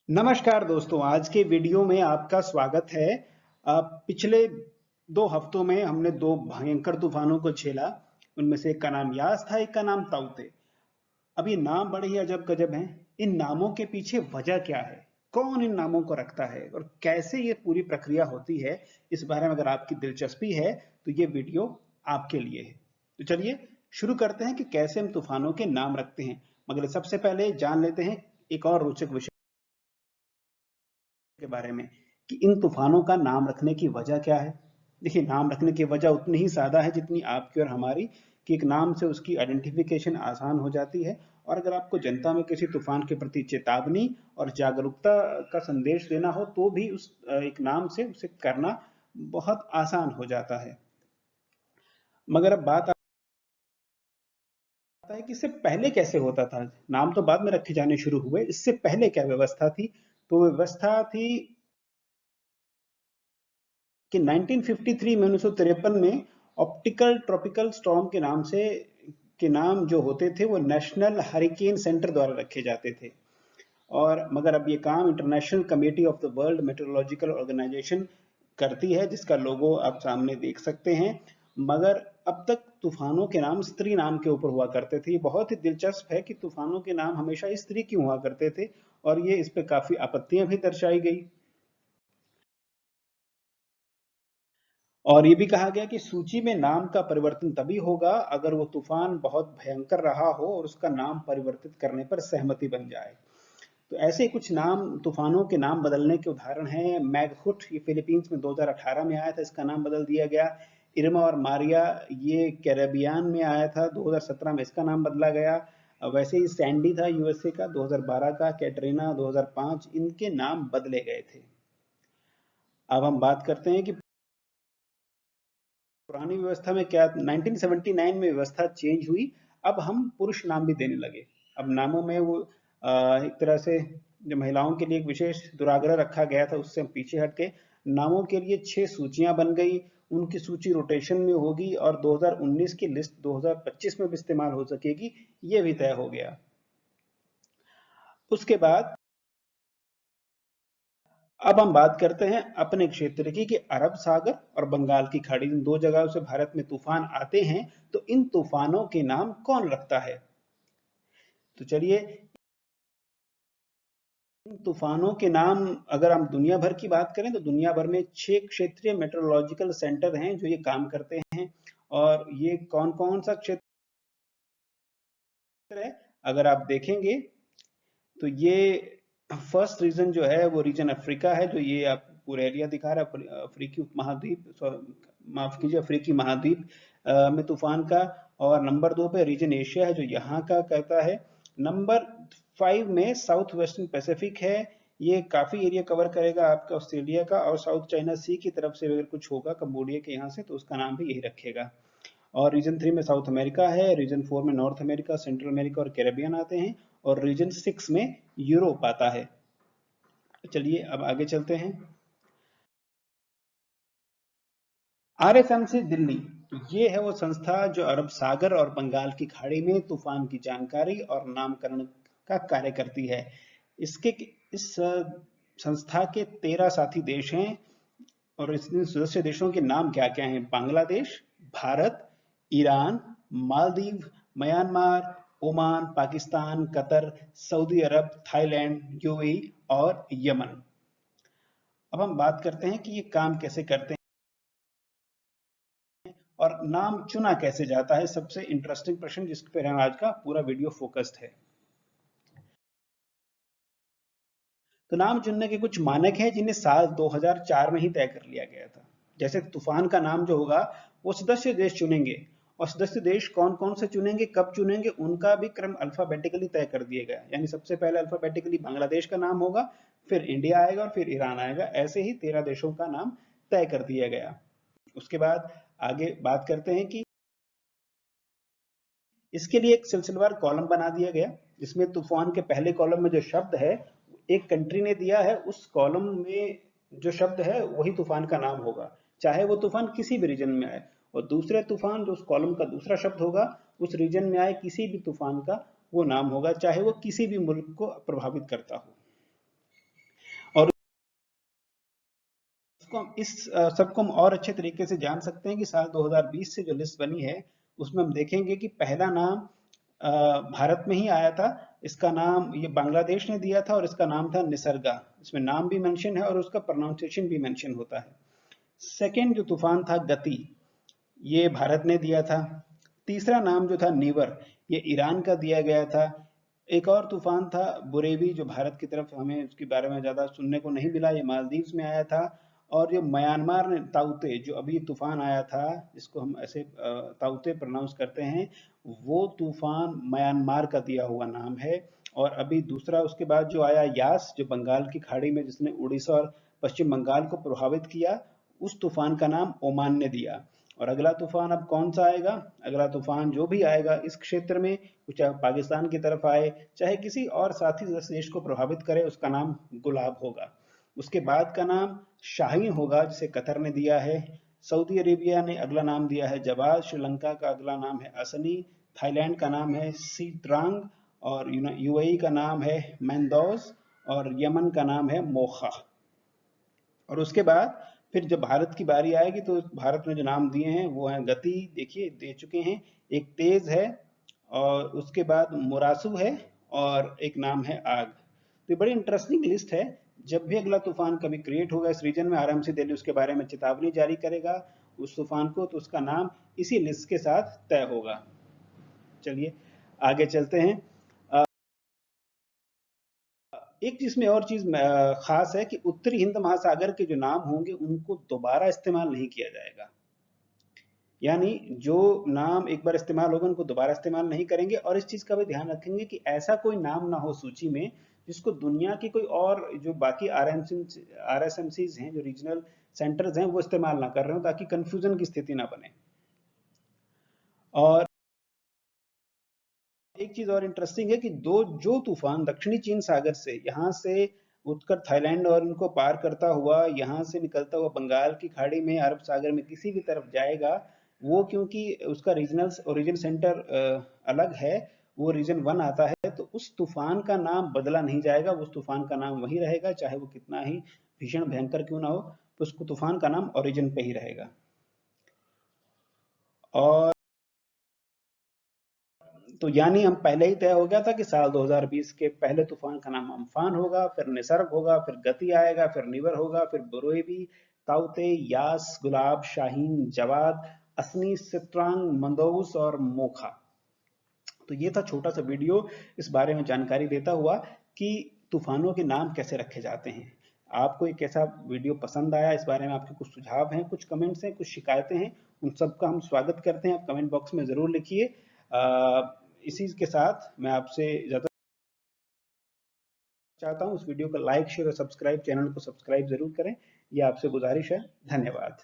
नमस्कार दोस्तों, आज के वीडियो में आपका स्वागत है। पिछले 2 हफ्तों में हमने 2 भयंकर तूफानों को झेला। उनमें से एक का नाम यास था, एक का नाम ताऊते। अब ये नाम बड़े ही अजब-गजब हैं। इन नामों के पीछे वजह क्या है? कौन इन नामों को रखता है और कैसे ये पूरी प्रक्रिया होती है? इस बारे में अगर आपकी दिलचस्पी है, तो ये वीडियो आपके लिए है। तो चलिए शुरू करते हैं कि कैसे हम तूफानों के नाम रखते हैं। मगर सबसे पहले जान लेते हैं एक और रोचक विषय के बारे में कि इन तूफानों का नाम रखने की वजह क्या है। देखिए, नाम रखने की वजह उतनी ही सादा है जितनी आपकी और हमारी, कि एक नाम से उसकी आइडेंटिफिकेशन आसान हो जाती है। और अगर आपको जनता में किसी तूफान के प्रति चेतावनी और जागरूकता का संदेश देना हो तो भी उस एक नाम से उसे करना बहुत आसान हो जाता है। मगर अब बात आता है कि इससे पहले कैसे होता था। नाम तो बाद में रखे जाने शुरू हुए, इससे पहले क्या व्यवस्था थी। तो व्यवस्था थी कि 1953 में 1953 में ऑप्टिकल ट्रॉपिकल स्टॉर्म के नाम से के नाम जो होते थे वो नेशनल हरिकेन सेंटर द्वारा रखे जाते थे। और मगर अब ये काम international committee of the world metrological organization करती है, जिसका लोगो आप सामने देख सकते हैं। मगर अब तक तूफानों के नाम स्त्री नाम के ऊपर हुआ करते थे। ये बहुत ही दिलचस्प है कि तूफानों के नाम हमेशा स्त्री क्यों हुआ करते थे, और ये इस पे काफी आपत्तियां भी दर्शाई गई। और ये भी कहा गया कि सूची में नाम का परिवर्तन तभी होगा अगर वो तूफान बहुत भयंकर रहा हो और उसका नाम परिवर्तित करने पर सहमति बन जाए। तो ऐसे कुछ नाम तूफानों के नाम बदलने के उदाहरण हैं। मैगहुट, ये फिलीपींस में 2018 में आया था, इसका नाम बदल दिया गया। इरमा और मारिया, ये कैरेबियान में आया था, 2017 में इसका नाम बदला गया। वैसे ही सैंडी था यूएसए का 2012 का, कैटरीना 2005, इनके नाम बदले गए थे। अब हम बात करते हैं कि पुरानी व्यवस्था में क्या 1979 में व्यवस्था चेंज हुई। अब हम पुरुष नाम भी देने लगे। अब नामों में वो एक तरह से जो महिलाओं के लिए एक विशेष दुराग्रह रखा गया था, उससे हम पीछे हट के नामों के लिए 6 सूचियां बन गई। उनकी सूची रोटेशन में होगी और 2019 की लिस्ट 2025 में भी इस्तेमाल हो सकेगी, ये भी तय हो गया। उसके बाद अब हम बात करते हैं अपने क्षेत्र की, कि अरब सागर और बंगाल की खाड़ी, इन 2 जगहों से भारत में तूफान आते हैं। तो इन तूफानों के नाम कौन रखता है? तो चलिए, इन तूफानों के नाम अगर हम दुनिया भर की बात करें तो दुनिया भर में 6 क्षेत्रीय मेट्रोलॉजिकल सेंटर हैं जो ये काम करते हैं। और ये कौन-कौन सा क्षेत्र है, अगर आप देखेंगे तो ये फर्स्ट रीजन जो है वो रीजन अफ्रीका है, जो ये आप पूरा एरिया दिखा रहा है, अफ्रीकी उपमहाद्वीप, माफ कीजिए, अफ्रीकी महाद्वीप में तूफान का। और नंबर 2 पे रीजन एशिया है, जो यहाँ का कहता है। नंबर 5 में साउथ वेस्टर्न पैसिफिक है। ये काफी एरिया कवर करेगा आपका ऑस्ट्रेलिया का, और साउथ चाइना सी की तरफ से अगर कुछ होगा कंबोडिया के यहाँ से तो उसका नाम भी यही रखेगा। और रीजन 3 में साउथ अमेरिका है, रीजन 4 में नॉर्थ अमेरिका, सेंट्रल अमेरिका और कैरेबियन आते हैं, और रीजन 6 में यूरोप आता है। चलिए अब आगे चलते हैं। आरएसएमसी दिल्ली, तो ये है वो संस्था जो अरब सागर और बंगाल की खाड़ी में तूफान की जानकारी और नामकरण का कार्य करती है। इसके इस संस्था के 13 साथी देश हैं। और इसमें सदस्य देशों के नाम क्या क्या हैं? Bangladesh, Bharat, Iran, Maldives, Myanmar, Oman, Pakistan, Qatar, Saudi Arab, Thailand, UAE और यमन। अब हम बात करते हैं कि ये काम कैसे करते हैं और नाम चुना कैसे जाता है। सबसे इंटरेस्टिंग प्रश्न जिस पर आज का पूरा वीडियो फोकस्ड है। तो नाम चुनने के कुछ मानक हैं जिन्हें साल 2004 में ही तय कर लिया गया था। जैसे तूफान का नाम जो होगा वो सदस्य देश चुनेंगे, और सदस्य देश कौन कौन से चुनेंगे, कब चुनेंगे, उनका भी क्रम अल्फाबेटिकली तय कर दिया गया। यानी सबसे पहले अल्फाबेटिकली बांग्लादेश का नाम होगा, फिर इंडिया आएगा और फिर ईरान आएगा। ऐसे ही 13 देशों का नाम तय कर दिया गया। उसके बाद आगे बात करते हैं कि इसके लिए एक सिलसिलेवार कॉलम बना दिया गया, जिसमें तूफान के पहले कॉलम में जो शब्द है एक कंट्री ने दिया है, उस कॉलम में जो शब्द है वही तूफान का नाम होगा, चाहे वो तूफान किसी भी रीजन में आए। और दूसरे तूफान जो उस कॉलम का दूसरा शब्द होगा, उस रीजन में आए किसी भी तूफान का वो नाम होगा, चाहे वो किसी भी मुल्क को प्रभावित करता हो। सबको हम और अच्छे तरीके से जान सकते हैं कि साल 2020 से जो लिस्ट बनी है उसमें हम देखेंगे कि पहला नाम भारत में ही आया था। इसका नाम ये बांग्लादेश ने दिया था और इसका नाम था निसर्गा। इसमें नाम भी मेंशन है और उसका प्रोनाउंसिएशन भी मेंशन होता है। सेकंड जो तूफान था गति, ये भारत ने दिया था। तीसरा नाम जो था नीवर, ये ईरान का दिया गया था। एक और तूफान था बुरेवी, जो भारत की तरफ हमें उसके बारे में ज्यादा सुनने को नहीं मिला, ये मालदीव्स में आया था। और जो म्यांमार ने ताउते, जो अभी तूफान आया था जिसको हम ऐसे ताउते प्रोनाउंस करते हैं, वो तूफान म्यांमार का दिया हुआ नाम है। और अभी दूसरा उसके बाद जो आया यास, जो बंगाल की खाड़ी में जिसने उड़ीसा और पश्चिम बंगाल को प्रभावित किया, उस तूफान का नाम ओमान ने दिया। और अगला तूफान अब कौन सा आएगा? अगला तूफान जो भी आएगा इस क्षेत्र में, चाहे पाकिस्तान की तरफ आए चाहे किसी और साथी देश को प्रभावित करे, उसका नाम गुलाब होगा। उसके बाद का नाम शाहीन होगा, जिसे कतर ने दिया है। सऊदी अरेबिया ने अगला नाम दिया है जवाद। श्रीलंका का अगला नाम है असनी। थाईलैंड का नाम है सीट्रांग। और यूएई का नाम है मैंदौस। और यमन का नाम है मोखा। और उसके बाद फिर जब भारत की बारी आएगी तो भारत ने जो नाम दिए हैं वो हैं गति, देखिए दे चुके हैं। एक तेज है, और उसके बाद मुरासू है, और एक नाम है आग। तो ये बड़ी इंटरेस्टिंग लिस्ट है। जब भी अगला तूफान कभी क्रिएट होगा इस रीजन में, आराम से दिल्ली उसके बारे में चेतावनी जारी करेगा उस तूफान को, तो उसका नाम इसी लिस्ट के साथ तय होगा। चलिए आगे चलते हैं। एक जिसमें और चीज खास है कि उत्तरी हिंद महासागर के जो नाम होंगे उनको दोबारा इस्तेमाल नहीं किया जाएगा। यानी जो नाम एक बार इस्तेमाल होगा उनको दोबारा इस्तेमाल नहीं करेंगे। और इस चीज का भी ध्यान रखेंगे कि ऐसा कोई नाम ना हो सूची में जिसको दुनिया की कोई और जो बाकी RSMCs हैं, जो रीजनल सेंटर्स हैं, वो इस्तेमाल ना कर रहे हो, ताकि कंफ्यूजन की स्थिति ना बने। और एक चीज और इंटरेस्टिंग है कि जो तूफान दक्षिणी चीन सागर से यहाँ से उत्तर थाईलैंड और इनको पार करता हुआ यहाँ से निकलता हुआ बंगाल की खाड़ी में, अरब सागर में किसी भी तरफ जाएगा, वो क्योंकि उसका रीजनल ओरिजिन सेंटर अलग है, वो रीजन 1 आता है, तो उस तूफान का नाम बदला नहीं जाएगा। उस तूफान का नाम वही रहेगा, चाहे वो कितना ही भीषण भयंकर क्यों ना हो, तो उसको तूफान का नाम ओरिजिन पे ही रहेगा। और तो यानी हम पहले ही तय हो गया था कि साल 2020 के पहले तूफान का नाम अम्फान होगा, फिर निसर्ग होगा, फिर गति आएगा, फिर निवर होगा, फिर बुरेवी, ताउते, यास, गुलाब, शाहीन, जवाद, असनी, सिट्रांग, मंदौस और मोखा। तो ये था छोटा सा वीडियो इस बारे में जानकारी देता हुआ कि तूफानों के नाम कैसे रखे जाते हैं। आपको ये कैसा वीडियो पसंद आया, इस बारे में आपके कुछ सुझाव हैं, कुछ कमेंट्स हैं, कुछ शिकायतें हैं, उन सबका हम स्वागत करते हैं। आप कमेंट बॉक्स में जरूर लिखिए। इसी के साथ मैं आपसे ज्यादा चाहता हूँ, इस वीडियो को लाइक शेयर और सब्सक्राइब, चैनल को सब्सक्राइब जरूर करें, ये आपसे गुजारिश है। धन्यवाद।